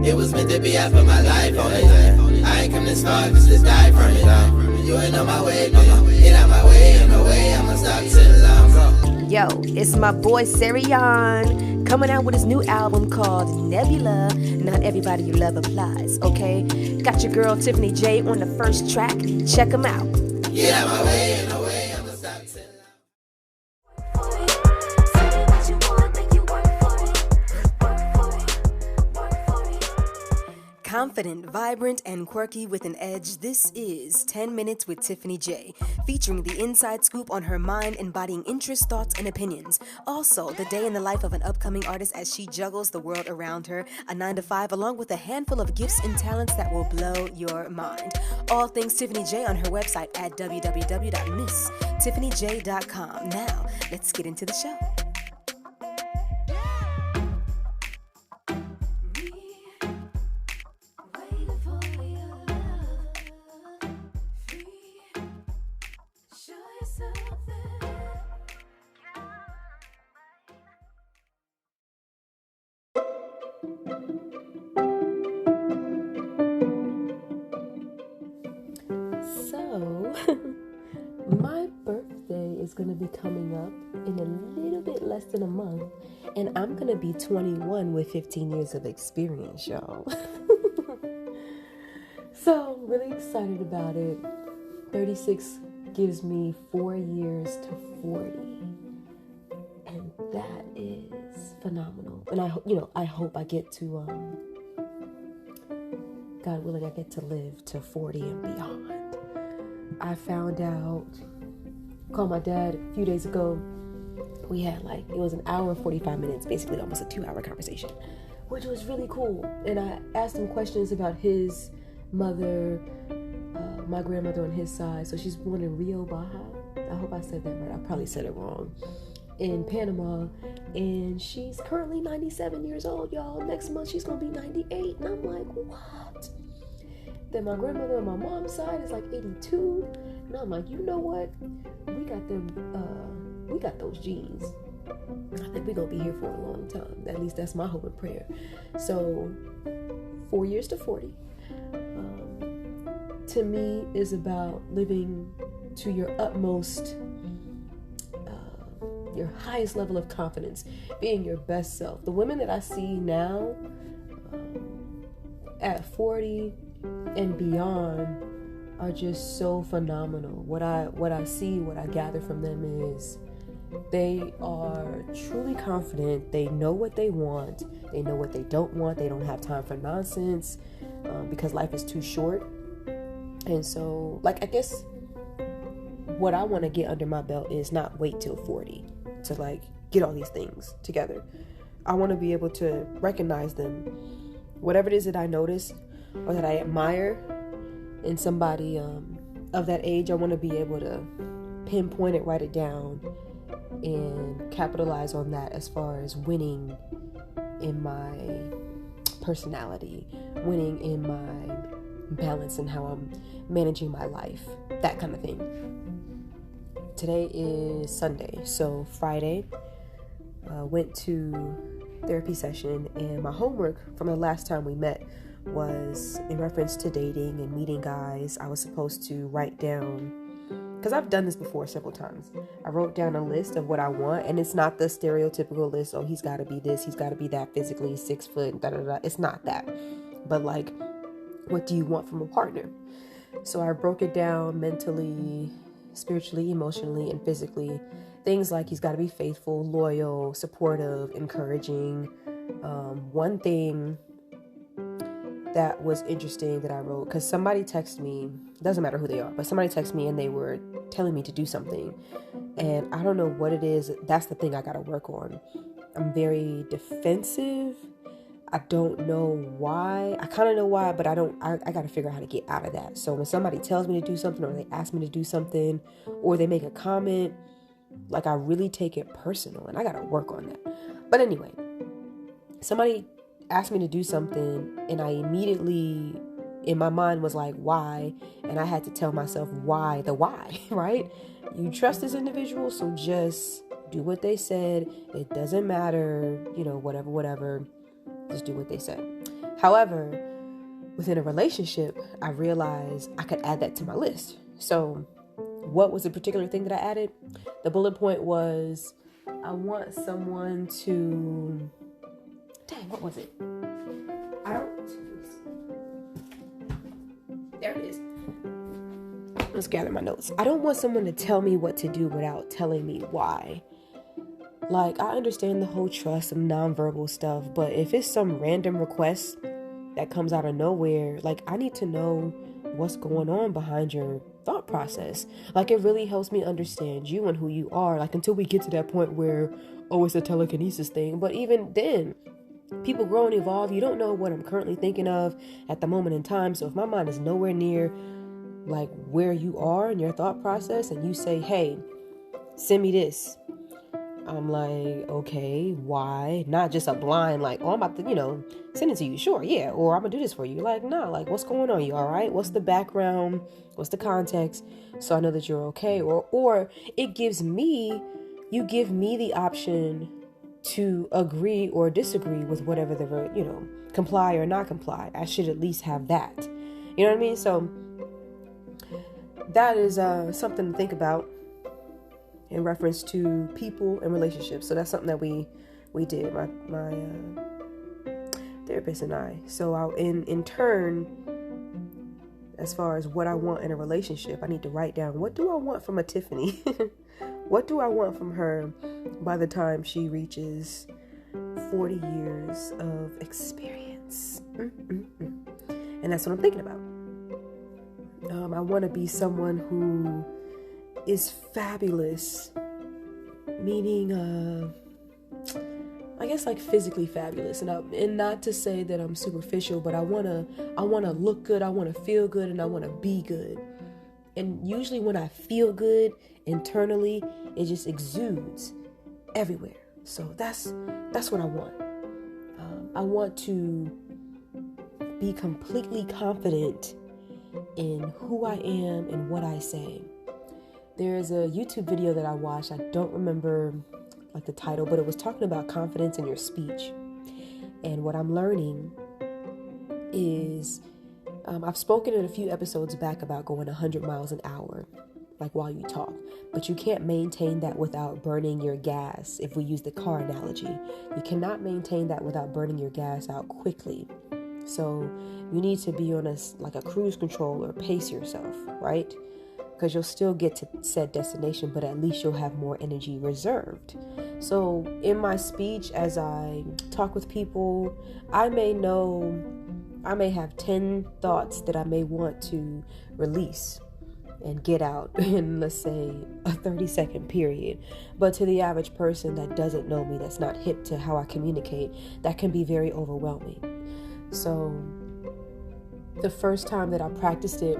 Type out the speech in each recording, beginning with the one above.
It was meant to be, I put my life on it. I ain't come this far just to die from it. You ain't on my way, nigga. Get out my way, on the way, I'ma stop till I'm. Yo, it's my boy Serion, coming out with his new album called Nebula. Not everybody you love applies, okay? Got your girl Tiffany J on the first track. Check him out. Get out my way, on the way, I'ma stop till I'm. Confident, vibrant, and quirky with an edge, this is 10 Minutes with Tiffany J, featuring the inside scoop on her mind, embodying interests, thoughts, and opinions. Also, the day in the life of an upcoming artist as she juggles the world around her, a 9-to-5, along with a handful of gifts and talents that will blow your mind. All things Tiffany J on her website at www.misstiffanyj.com. Now, let's get into the show. So, my birthday is going to be coming up in a little bit less than a month, and I'm going to be 21 with 15 years of experience, y'all. So, really excited about it. 36 gives me 4 years to 40, and that is phenomenal. And I hope I get to, God willing, I get to live to 40 and beyond. I found out, called my dad a few days ago. We had it was an hour and 45 minutes, basically almost a 2-hour conversation, which was really cool. And I asked him questions about his mother, my grandmother on his side. So she's born in Rio Baja. I hope I said that right. I probably said it wrong. In Panama. And she's currently 97 years old, y'all. Next month she's going to be 98. And I'm like, what? Then my grandmother on my mom's side is 82. And I'm like, you know what? We got those genes. I think we're going to be here for a long time. At least that's my hope and prayer. So 4 years to 40. To me is about living to your utmost, your highest level of confidence, being your best self. The women that I see now at 40 and beyond are just so phenomenal. What I see, what I gather from them is they are truly confident. They know what they want. They know what they don't want. They don't have time for nonsense because life is too short. And so, I guess what I want to get under my belt is not wait till 40 to get all these things together. I want to be able to recognize them. Whatever it is that I notice or that I admire in somebody of that age, I want to be able to pinpoint it, write it down, and capitalize on that as far as winning in my personality, winning in my balance and how I'm managing my life, that kind of thing. Today is Sunday, so Friday, went to therapy session, and my homework from the last time we met was in reference to dating and meeting guys. I was supposed to write down, because I've done this before several times. I wrote down a list of what I want, and it's not the stereotypical list, oh, he's got to be this, he's got to be that physically, 6 foot, da-da-da. It's not that. But what do you want from a partner? So I broke it down mentally, spiritually, emotionally, and physically. Things like he's got to be faithful, loyal, supportive, encouraging. One thing that was interesting that I wrote, because somebody texted me, doesn't matter who they are, but somebody texted me and they were telling me to do something. And I don't know what it is. That's the thing I got to work on. I'm very defensive. I don't know why. I kind of know why, but I got to figure out how to get out of that. So when somebody tells me to do something, or they ask me to do something, or they make a comment, I really take it personal, and I got to work on that. But anyway, somebody asked me to do something, and I immediately, in my mind, was like, why? And I had to tell myself why, right? You trust this individual, so just do what they said. It doesn't matter, whatever. Just do what they said. However, within a relationship, I realized I could add that to my list. So what was the particular thing that I added? The bullet point was, I want someone to, what was it? There it is. Let's gather my notes. I don't want someone to tell me what to do without telling me why. Like, I understand the whole trust and nonverbal stuff, but if it's some random request that comes out of nowhere, like, I need to know what's going on behind your thought process. Like, it really helps me understand you and who you are, like, until we get to that point where, oh, it's a telekinesis thing. But even then, people grow and evolve. You don't know what I'm currently thinking of at the moment in time. So if my mind is nowhere near like where you are in your thought process, and you say, hey, send me this, I'm like, okay, why? Not just a blind, like, oh, I'm about to, send it to you. Sure, yeah. Or I'm gonna do this for you. Like, no, like, what's going on? You all right? What's the background? What's the context? So I know that you're okay. Or you give me the option to agree or disagree with whatever the, comply or not comply. I should at least have that. You know what I mean? So that is something to think about in reference to people and relationships. So that's something that we did, my therapist and I. So in turn, as far as what I want in a relationship, I need to write down, what do I want from a Tiffany? What do I want from her by the time she reaches 40 years of experience? And that's what I'm thinking about. I want to be someone who is fabulous, meaning, I guess like physically fabulous, and not to say that I'm superficial, but I wanna look good, I wanna feel good, and I wanna be good. And usually when I feel good internally, it just exudes everywhere. So that's what I want. I want to be completely confident in who I am and what I say. There's a YouTube video that I watched. I don't remember like the title, but it was talking about confidence in your speech. And what I'm learning is, I've spoken in a few episodes back about going 100 miles an hour, like while you talk, but you can't maintain that without burning your gas. If we use the car analogy, you cannot maintain that without burning your gas out quickly. So you need to be on a cruise control or pace yourself, right? Because you'll still get to said destination, but at least you'll have more energy reserved. So in my speech, as I talk with people, I may have 10 thoughts that I may want to release and get out in, let's say, a 30-second period. But to the average person that doesn't know me, that's not hip to how I communicate, that can be very overwhelming. So the first time that I practiced it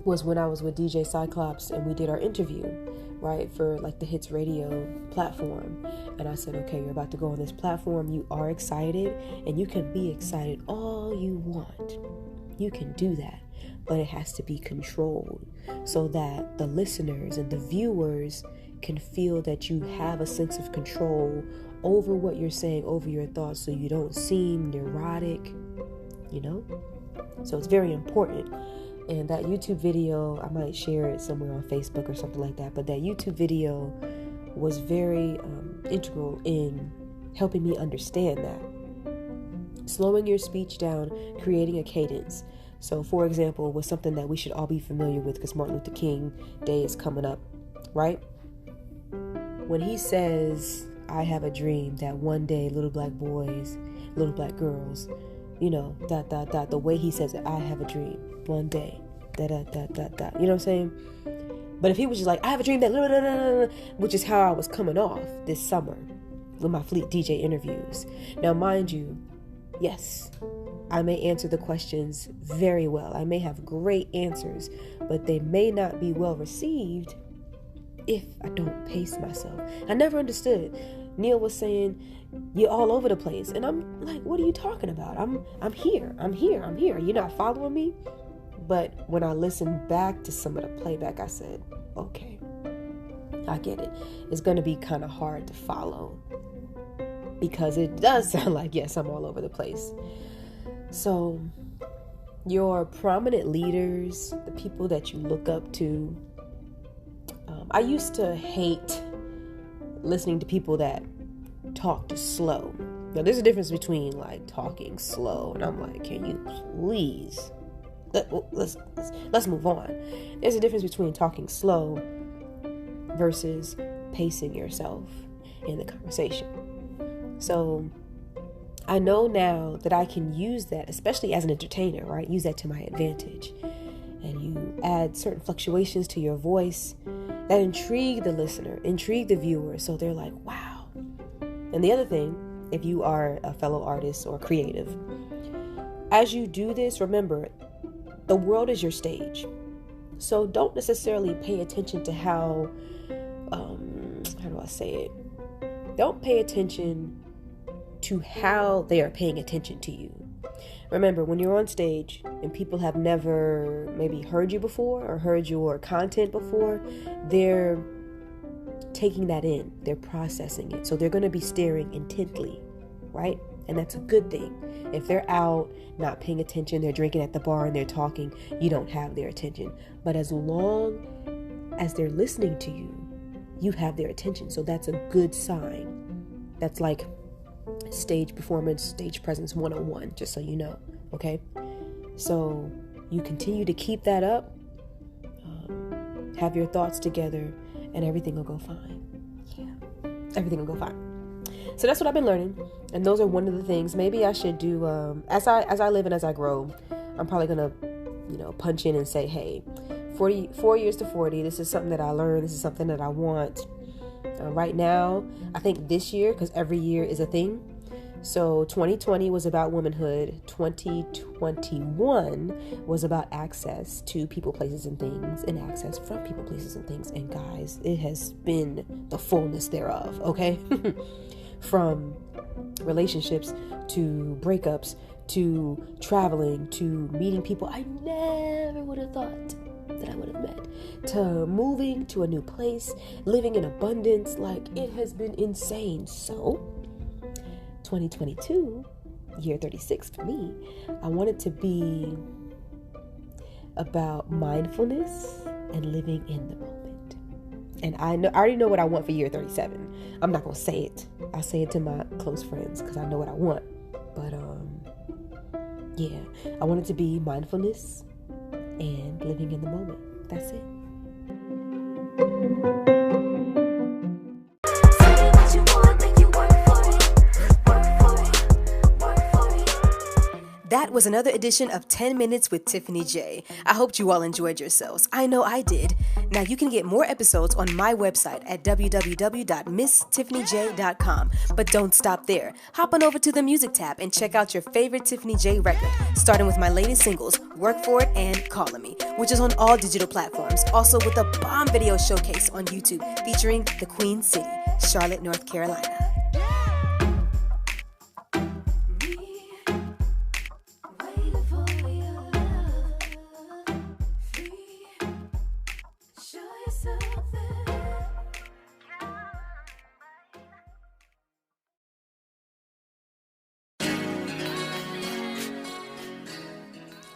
was when I was with DJ Cyclops and we did our interview, right, for like the Hits Radio platform. And I said, okay, you're about to go on this platform. You are excited, and you can be excited all you want. You can do that, but it has to be controlled so that the listeners and the viewers can feel that you have a sense of control over what you're saying, over your thoughts, so you don't seem neurotic, So it's very important. And that YouTube video, I might share it somewhere on Facebook or something like that, but that YouTube video was very integral in helping me understand that. Slowing your speech down, creating a cadence. So, for example, was something that we should all be familiar with because Martin Luther King Day is coming up, right? When he says, I have a dream that one day little black boys, little black girls, the way he says it, I have a dream one day, you know what I'm saying? But if he was just like, I have a dream that, which is how I was coming off this summer with my Fleet DJ interviews. Now, mind you, yes, I may answer the questions very well. I may have great answers, but they may not be well received if I don't pace myself. I never understood. Neil was saying, you're all over the place. And I'm like, what are you talking about? I'm here. You're not following me? But when I listened back to some of the playback, I said, okay, I get it. It's going to be kind of hard to follow because it does sound like, yes, I'm all over the place. So your prominent leaders, the people that you look up to, I used to hate listening to people that talked slow. Now, there's a difference between like talking slow, and I'm like, can you please let's move on. There's a difference between talking slow versus pacing yourself in the conversation. So I know now that I can use that, especially as an entertainer, right? Use that to my advantage. And you add certain fluctuations to your voice that intrigue the listener, intrigue the viewer. So they're like, wow. And the other thing, if you are a fellow artist or creative, as you do this, remember, the world is your stage. So don't necessarily pay attention to how do I say it? Don't pay attention to how they are paying attention to you. Remember, when you're on stage and people have never maybe heard you before or heard your content before, they're taking that in, they're processing it. So they're going to be staring intently, right? And that's a good thing. If they're out, not paying attention, they're drinking at the bar and they're talking, you don't have their attention. But as long as they're listening to you, you have their attention. So that's a good sign. That's like stage performance, stage presence 101, just so you know, okay? So you continue to keep that up, have your thoughts together, and everything will go fine. Yeah, everything will go fine. So that's what I've been learning, and those are one of the things. Maybe I should do, as I live and as I grow, I'm probably gonna, punch in and say, hey, 4 years to 40, this is something that I learned, this is something that I want. Right now, I think this year, because every year is a thing. So 2020 was about womanhood. 2021 was about access to people, places, and things, and access from people, places, and things. And guys, it has been the fullness thereof, okay? From relationships to breakups to traveling to meeting people I never would have thought that I would have met, to moving to a new place, living in abundance. Like, it has been insane. So 2022, year 36 for me, I want it to be about mindfulness and living in the moment. And I already know what I want for year 37. I'm not gonna say it. I'll say it to my close friends because I know what I want. But yeah, I want it to be mindfulness and living in the moment. That's it. That was another edition of 10 Minutes with Tiffany J. I hope you all enjoyed yourselves. I know I did. Now you can get more episodes on my website at www.misstiffanyj.com. But don't stop there. Hop on over to the music tab and check out your favorite Tiffany J record, starting with my latest singles, Work For It and Callin' Me, which is on all digital platforms. Also with a bomb video showcase on YouTube featuring the Queen City, Charlotte, North Carolina.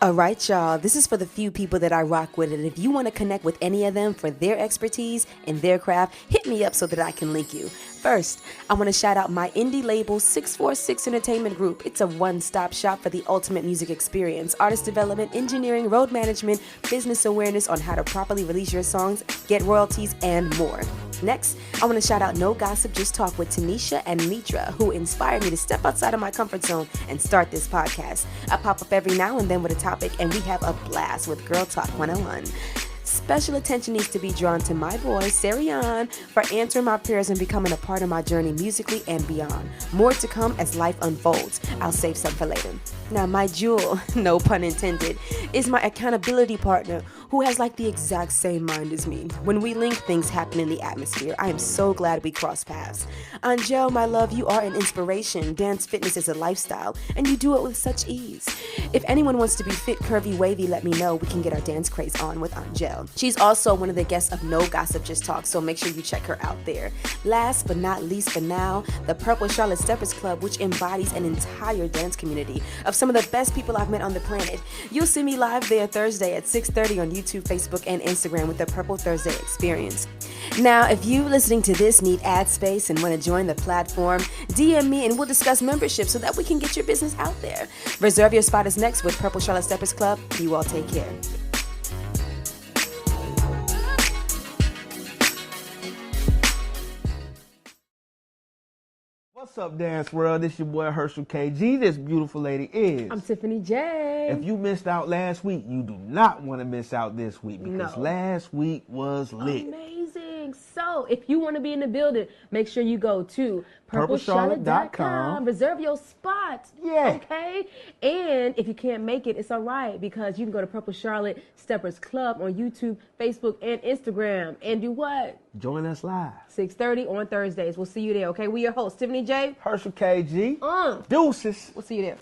All right, y'all, this is for the few people that I rock with, and if you want to connect with any of them for their expertise and their craft, hit me up so that I can link you. First, I want to shout out my indie label 646 Entertainment Group. It's a one-stop shop for the ultimate music experience, artist development, engineering, road management, business awareness on how to properly release your songs, get royalties, and more. Next, I want to shout out No Gossip, Just Talk with Tanisha and Mitra, who inspired me to step outside of my comfort zone and start this podcast. I pop up every now and then with a topic, and we have a blast with Girl Talk 101. Special attention needs to be drawn to my boy, Sarian, for answering my prayers and becoming a part of my journey musically and beyond. More to come as life unfolds. I'll save some for later. Now, my jewel, no pun intended, is my accountability partner, who has like the exact same mind as me. When we link, things happen in the atmosphere. I am so glad we crossed paths. Angel, my love, you are an inspiration. Dance fitness is a lifestyle, and you do it with such ease. If anyone wants to be fit, curvy, wavy, let me know. We can get our dance craze on with Angel. She's also one of the guests of No Gossip Just Talk, so make sure you check her out there. Last but not least for now, the Purple Charlotte Steppers Club, which embodies an entire dance community of some of the best people I've met on the planet. You'll see me live there Thursday at 6:30 on YouTube, Facebook, and Instagram with the Purple Thursday Experience. Now, if you listening to this need ad space and want to join the platform, DM me and we'll discuss membership so that we can get your business out there. Reserve your spot is next with Purple Charlotte Steppers Club. You all take care. What's up, Dance World? This your boy Herschel KG. This beautiful lady is. I'm Tiffany J. If you missed out last week, you do not want to miss out this week because last week was lit. Amazing. So, if you want to be in the building, make sure you go to purplecharlotte.com. Reserve your spot. Yeah. Okay? And if you can't make it, it's all right because you can go to Purple Charlotte Steppers Club on YouTube, Facebook, and Instagram. And do what? Join us live. 6:30 on Thursdays. We'll see you there, okay? We your hosts, Tiffany J. Herschel KG. Uh. Deuces. We'll see you there.